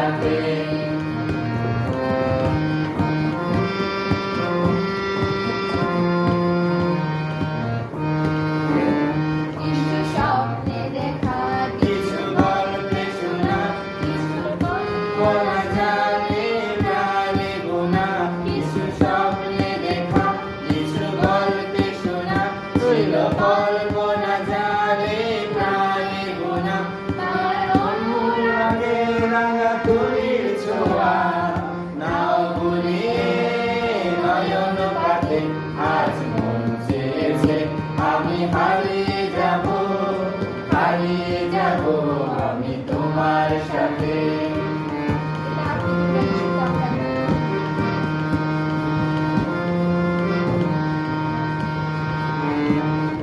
সাথে। কিছু গল্পে শোনা, বলা যাবে প্রাণে গোনা। কিছু স্বপ্নে দেখা, কিছু গল্পে শোনা, ছিল কল্পনা জালে প্রাণে গোনা। তার অনুরাগে রাঙা তুলির ছোঁয়া, নাও বুলিয়ে নয়ন পাতে। আজ মন চেয়েছে আমি হারিয়ে যাব, হারিয়ে যাব আমি তোমার সাথে।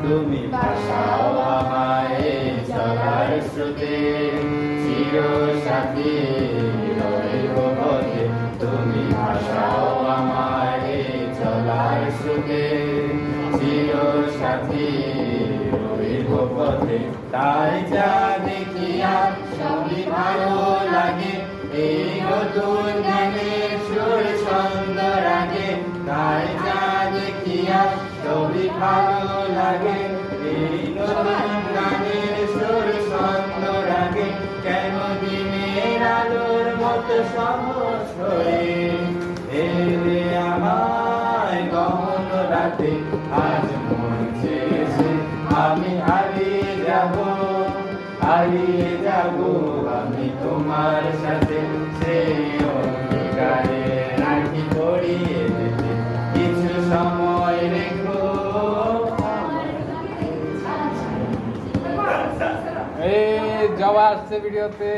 তুমি ভাসাও আমায় চলার স্রোতে, চির সাথী রইব পথে। তুমি ভাসাও আমায় চলার স্রোতে, চির সাথী রইব পথে। তাই যা দেখি আর সবই ভালো লাগে, এই নতুন গানের সুর ছন্দ রাগে। তাই যা দেখি আর সবই ভালো লাগে, এই নতুন গানের সুর ছন্দ রাগে। কেন দিনের আলোর মতো সহজ হয়ে এলে আমায় গহন রাতে। আজ মন চেয়েছে আমি হারিয়ে যাব, হারিয়ে যাব আমি তোমার সাথে। সেই অন্ধকারে রাখি পড়িয়ে দিতে, কিছু সময় রেখো। এই যাওয়া আসছে ভিডিওতে।